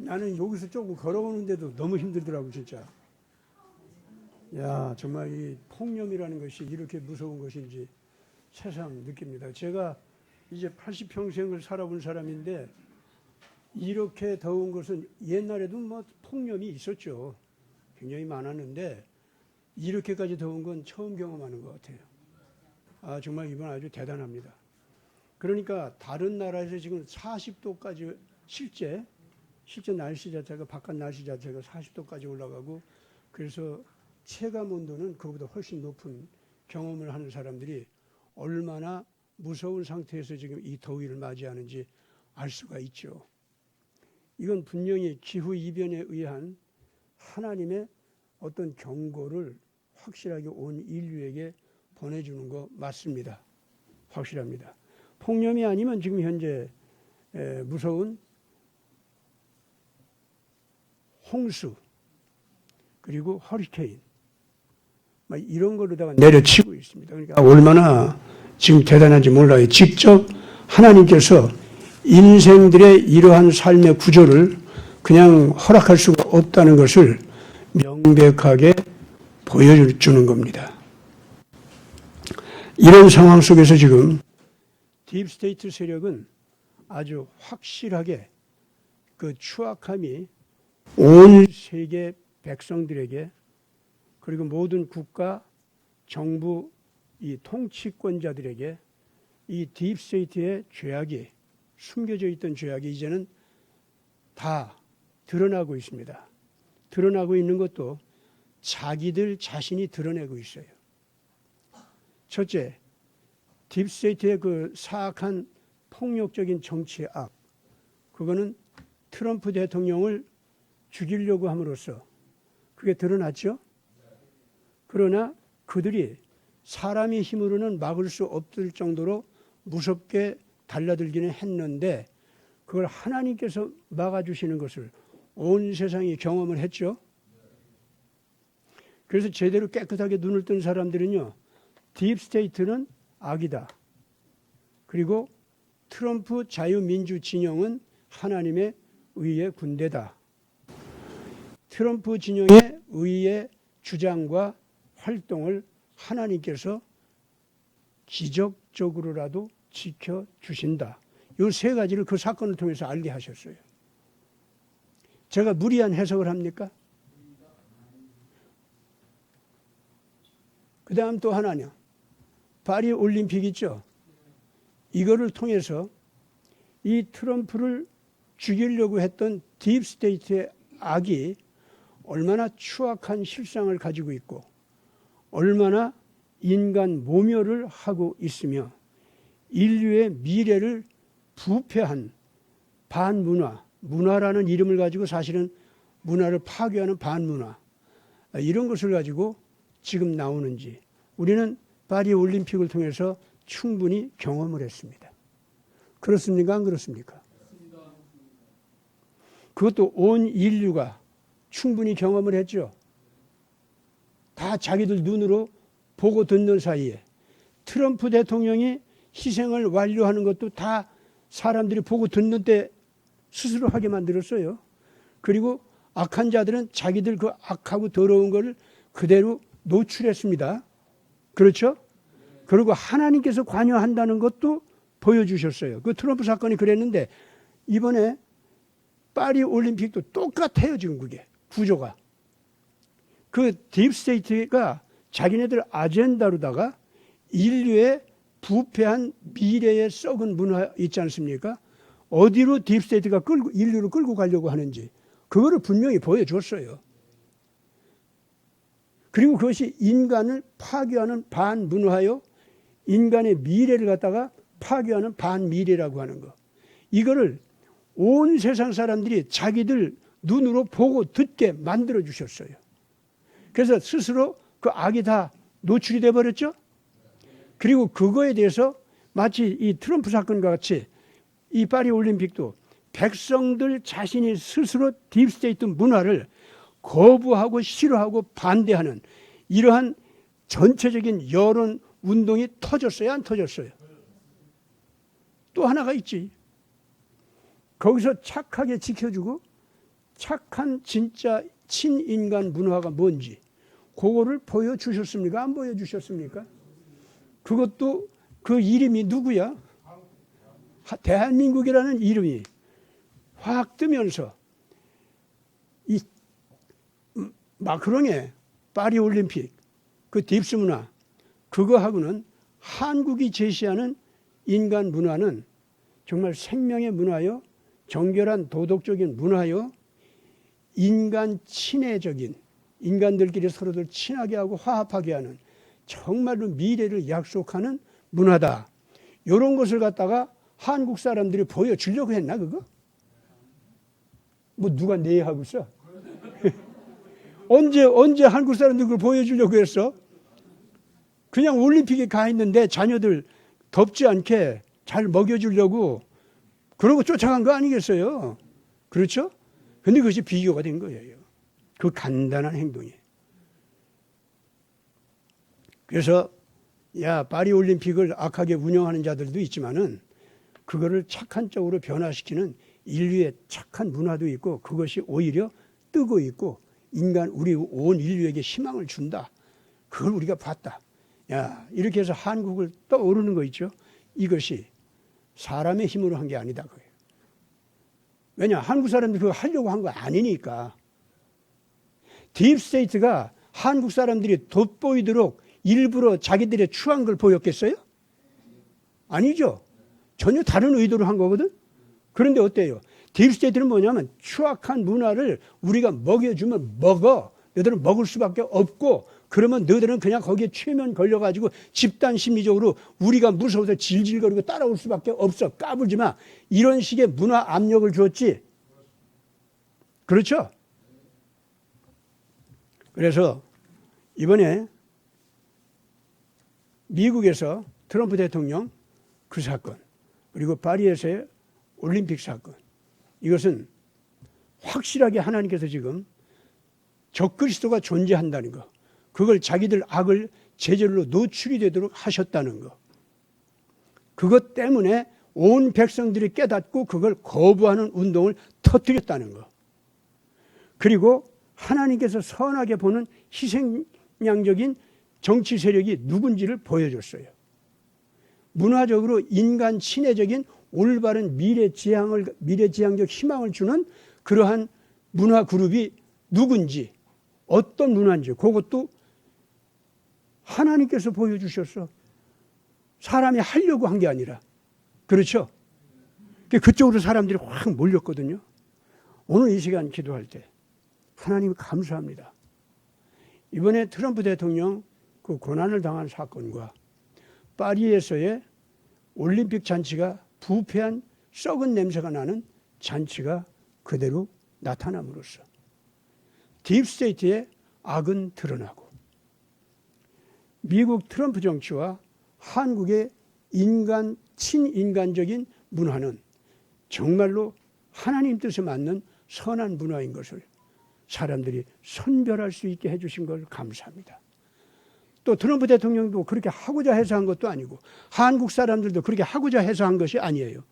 나는 여기서 조금 걸어오는데도 너무 힘들더라고 진짜. 야, 정말 이 폭염이라는 것이 이렇게 무서운 것인지 새삼 느낍니다. 제가 이제 80평생을 살아본 사람인데 이렇게 더운 것은 옛날에도 뭐 폭염이 있었죠. 굉장히 많았는데 이렇게까지 더운 건 처음 경험하는 것 같아요. 아, 정말 이번 아주 대단합니다. 그러니까 다른 나라에서 지금 40도까지 실제 날씨 자체가 바깥 날씨 자체가 40도까지 올라가고 그래서 체감 온도는 그보다 훨씬 높은 경험을 하는 사람들이 얼마나 무서운 상태에서 지금 이 더위를 맞이하는지 알 수가 있죠. 이건 분명히 기후 이변에 의한 하나님의 어떤 경고를 확실하게 온 인류에게 보내주는 거 맞습니다. 확실합니다. 폭염이 아니면 지금 현재 무서운 홍수 그리고 허리케인 이런 거로다가 내려치고 있습니다. 그러니까 얼마나 지금 대단한지 몰라요. 직접 하나님께서 인생들의 이러한 삶의 구조를 그냥 허락할 수가 없다는 것을 명백하게 보여주는 겁니다. 이런 상황 속에서 지금 딥스테이트 세력은 아주 확실하게 그 추악함이 온 세계 백성들에게 그리고 모든 국가, 정부, 이 통치권자들에게 이 딥스테이트의 죄악이 숨겨져 있던 죄악이 이제는 다 드러나고 있습니다. 드러나고 있는 것도 자기들 자신이 드러내고 있어요. 첫째, 딥스테이트의 그 사악한 폭력적인 정치의 악, 그거는 트럼프 대통령을 죽이려고 함으로써 그게 드러났죠. 그러나 그들이 사람의 힘으로는 막을 수 없을 정도로 무섭게 달라들기는 했는데 그걸 하나님께서 막아주시는 것을 온 세상이 경험을 했죠. 그래서 제대로 깨끗하게 눈을 뜬 사람들은요. 딥스테이트는 악이다. 그리고 트럼프 자유민주 진영은 하나님의 의의 군대다. 트럼프 진영의 의의 주장과 활동을 하나님께서 기적적으로라도 지켜주신다. 이 세 가지를 그 사건을 통해서 알게 하셨어요. 제가 무리한 해석을 합니까? 그 다음 또 하나는 파리 올림픽 있죠. 이거를 통해서 이 트럼프를 죽이려고 했던 딥스테이트의 악이 얼마나 추악한 실상을 가지고 있고 얼마나 인간 모멸을 하고 있으며 인류의 미래를 부패한 반문화, 문화라는 이름을 가지고 사실은 문화를 파괴하는 반문화 이런 것을 가지고 지금 나오는지 우리는 파리 올림픽을 통해서 충분히 경험을 했습니다. 그렇습니까? 안 그렇습니까? 그것도 온 인류가 충분히 경험을 했죠. 다 자기들 눈으로 보고 듣는 사이에 트럼프 대통령이 희생을 완료하는 것도 다 사람들이 보고 듣는 때 스스로 하게 만들었어요. 그리고 악한 자들은 자기들 그 악하고 더러운 것을 그대로 노출했습니다. 그렇죠? 그리고 하나님께서 관여한다는 것도 보여주셨어요. 그 트럼프 사건이 그랬는데 이번에 파리 올림픽도 똑같아요. 지금 그게 구조가. 그 딥스테이트가 자기네들 아젠다로다가 인류의 부패한 미래의 썩은 문화 있지 않습니까? 어디로 딥스테이트가 인류를 끌고 가려고 하는지 그거를 분명히 보여줬어요. 그리고 그것이 인간을 파괴하는 반문화요. 인간의 미래를 갖다가 파괴하는 반미래라고 하는 거. 이거를 온 세상 사람들이 자기들 눈으로 보고 듣게 만들어 주셨어요. 그래서 스스로 그 악이 다 노출이 돼 버렸죠. 그리고 그거에 대해서 마치 이 트럼프 사건과 같이 이 파리 올림픽도 백성들 자신이 스스로 딥스테이트 문화를 거부하고 싫어하고 반대하는 이러한 전체적인 여론 운동이 터졌어요? 안 터졌어요? 또 하나가 있지. 거기서 착하게 지켜주고 착한 진짜 친인간 문화가 뭔지 그거를 보여주셨습니까? 안 보여주셨습니까? 그것도 그 이름이 누구야? 대한민국이라는 이름이 확 뜨면서 이 마크롱의 파리 올림픽 그 딥스 문화 그거하고는 한국이 제시하는 인간 문화는 정말 생명의 문화요, 정결한 도덕적인 문화요, 인간 친애적인 인간들끼리 서로들 친하게 하고 화합하게 하는 정말로 미래를 약속하는 문화다. 이런 것을 갖다가 한국 사람들이 보여주려고 했나 그거? 뭐 누가 내하고 있어? 언제 한국 사람들이 그걸 보여주려고 했어? 그냥 올림픽에 가 있는데 자녀들 덥지 않게 잘 먹여주려고 그러고 쫓아간 거 아니겠어요? 그렇죠? 근데 그것이 비교가 된 거예요. 그 간단한 행동이. 그래서 파리 올림픽을 악하게 운영하는 자들도 있지만은 그거를 착한 쪽으로 변화시키는 인류의 착한 문화도 있고 그것이 오히려 뜨고 있고 우리 온 인류에게 희망을 준다. 그걸 우리가 봤다. 이렇게 해서 한국을 떠오르는 거 있죠. 이것이 사람의 힘으로 한 게 아니다. 그거예요. 왜냐? 한국 사람들이 그거 하려고 한 거 아니니까. 딥스테이트가 한국 사람들이 돋보이도록 일부러 자기들의 추한 걸 보였겠어요? 아니죠. 전혀 다른 의도로 한 거거든. 그런데 어때요? 딥스테이트는 뭐냐면 추악한 문화를 우리가 먹여주면 먹어. 너희들은 먹을 수밖에 없고 그러면 너희들은 그냥 거기에 최면 걸려가지고 집단 심리적으로 우리가 무서워서 질질거리고 따라올 수밖에 없어. 까불지 마. 이런 식의 문화 압력을 줬지. 그렇죠? 그래서 이번에 미국에서 트럼프 대통령 그 사건 그리고 파리에서의 올림픽 사건 이것은 확실하게 하나님께서 지금 적그리스도가 존재한다는 거 그걸 자기들 악을 제절로 노출이 되도록 하셨다는 거 그것 때문에 온 백성들이 깨닫고 그걸 거부하는 운동을 터뜨렸다는 거 그리고 하나님께서 선하게 보는 희생양적인 정치 세력이 누군지를 보여줬어요. 문화적으로 인간 친애적인 올바른 미래지향적 희망을 주는 그러한 문화 그룹이 누군지 어떤 문화인지 그것도 하나님께서 보여주셨어. 사람이 하려고 한 게 아니라. 그렇죠? 그쪽으로 사람들이 확 몰렸거든요. 오늘 이 시간 기도할 때 하나님 감사합니다. 이번에 트럼프 대통령 그 고난을 당한 사건과 파리에서의 올림픽 잔치가 부패한 썩은 냄새가 나는 잔치가 그대로 나타남으로써 딥스테이트의 악은 드러나고 미국 트럼프 정치와 한국의 친인간적인 문화는 정말로 하나님 뜻에 맞는 선한 문화인 것을 사람들이 선별할 수 있게 해주신 걸 감사합니다. 또 트럼프 대통령도 그렇게 하고자 해서 한 것도 아니고 한국 사람들도 그렇게 하고자 해서 한 것이 아니에요.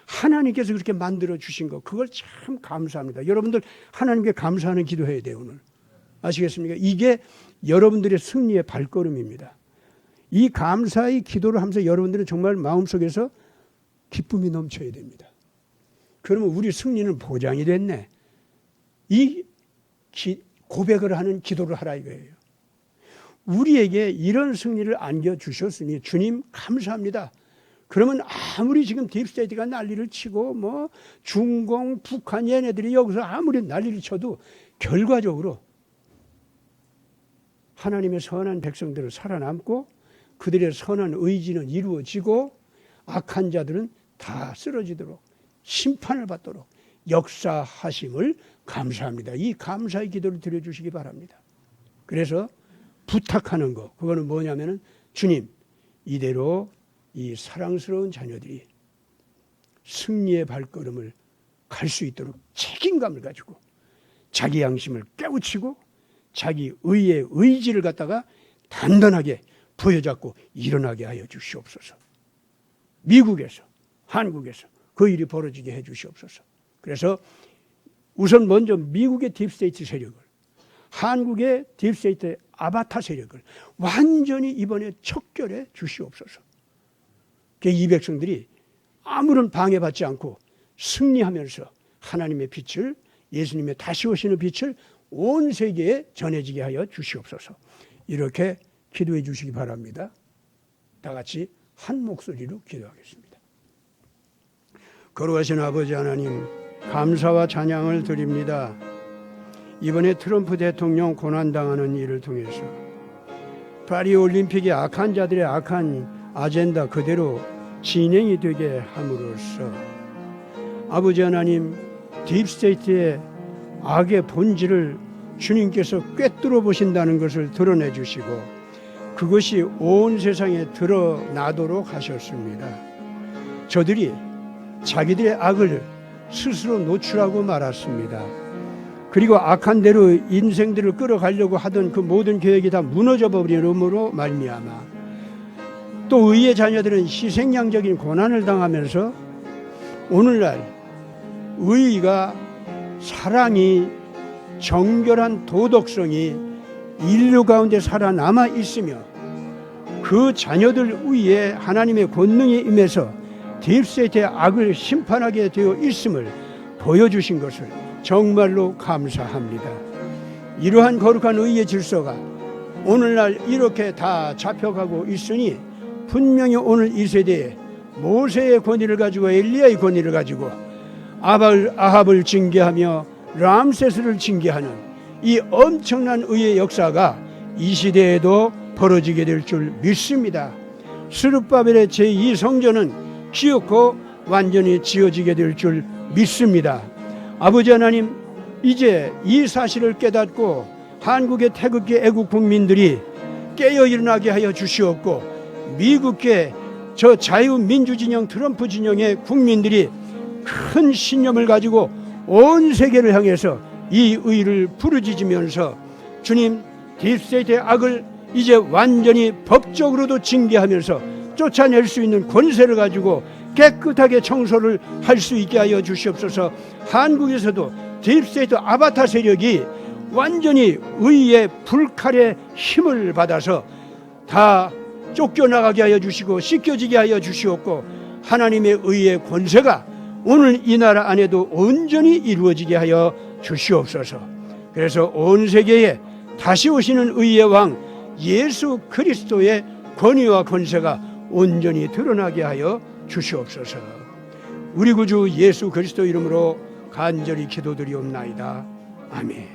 하나님께서 그렇게 만들어 주신 거 그걸 참 감사합니다. 여러분들 하나님께 감사하는 기도해야 돼요. 오늘 아시겠습니까? 이게 여러분들의 승리의 발걸음입니다. 이 감사의 기도를 하면서 여러분들은 정말 마음속에서 기쁨이 넘쳐야 됩니다. 그러면 우리 승리는 보장이 됐네. 이 고백을 하는 기도를 하라 이거예요. 우리에게 이런 승리를 안겨주셨으니 주님 감사합니다. 그러면 아무리 지금 딥스테이트가 난리를 치고 뭐 중공, 북한 얘네들이 여기서 아무리 난리를 쳐도 결과적으로 하나님의 선한 백성들은 살아남고 그들의 선한 의지는 이루어지고 악한 자들은 다 쓰러지도록 심판을 받도록 역사하심을 감사합니다. 이 감사의 기도를 드려주시기 바랍니다. 그래서 부탁하는 거 그거는 뭐냐면은 주님 이대로 이 사랑스러운 자녀들이 승리의 발걸음을 갈 수 있도록 책임감을 가지고 자기 양심을 깨우치고 자기 의의 의지를 갖다가 단단하게 부여잡고 일어나게 하여 주시옵소서. 미국에서 한국에서 그 일이 벌어지게 해 주시옵소서. 그래서 우선 먼저 미국의 딥스테이트 세력을, 한국의 딥스테이트 아바타 세력을 완전히 이번에 척결해 주시옵소서. 이 백성들이 아무런 방해받지 않고 승리하면서 하나님의 빛을, 예수님의 다시 오시는 빛을 온 세계에 전해지게 하여 주시옵소서. 이렇게 기도해 주시기 바랍니다. 다 같이 한 목소리로 기도하겠습니다. 거룩하신 아버지 하나님, 감사와 찬양을 드립니다. 이번에 트럼프 대통령 고난당하는 일을 통해서 파리 올림픽의 악한 자들의 악한 아젠다 그대로 진행이 되게 함으로써 아버지 하나님, 딥스테이트의 악의 본질을 주님께서 꿰뚫어 보신다는 것을 드러내 주시고 그것이 온 세상에 드러나도록 하셨습니다. 저들이 자기들의 악을 스스로 노출하고 말았습니다. 그리고 악한 대로 인생들을 끌어가려고 하던 그 모든 계획이 다 무너져 버림으로 말미암아 또 의의 자녀들은 희생양적인 고난을 당하면서 오늘날 의의가, 사랑이, 정결한 도덕성이 인류 가운데 살아남아 있으며 그 자녀들 위에 하나님의 권능이 임해서 딥스테이트의 악을 심판하게 되어 있음을 보여주신 것을 정말로 감사합니다. 이러한 거룩한 의의 질서가 오늘날 이렇게 다 잡혀가고 있으니 분명히 오늘 이 세대에 모세의 권위를 가지고 엘리야의 권위를 가지고 아합을 징계하며 람세스를 징계하는 이 엄청난 의의 역사가 이 시대에도 벌어지게 될 줄 믿습니다. 스룹바벨의 제2성전은 기어코 완전히 지어지게 될 줄 믿습니다. 아버지 하나님, 이제 이 사실을 깨닫고 한국의 태극기 애국 국민들이 깨어 일어나게 하여 주시옵고 미국계 저 자유민주진영 트럼프 진영의 국민들이 큰 신념을 가지고 온 세계를 향해서 이 의를 부르짖으면서 주님, 딥스테이트의 악을 이제 완전히 법적으로도 징계하면서 쫓아낼 수 있는 권세를 가지고 깨끗하게 청소를 할 수 있게 하여 주시옵소서. 한국에서도 딥스테이트 아바타 세력이 완전히 의의 불칼의 힘을 받아서 다 쫓겨나가게 하여 주시고 씻겨지게 하여 주시옵고 하나님의 의의 권세가 오늘 이 나라 안에도 온전히 이루어지게 하여 주시옵소서. 그래서 온 세계에 다시 오시는 의의 왕 예수 그리스도의 권위와 권세가 온전히 드러나게 하여 주시옵소서. 우리 구주 예수 그리스도 이름으로 간절히 기도드리옵나이다. 아멘.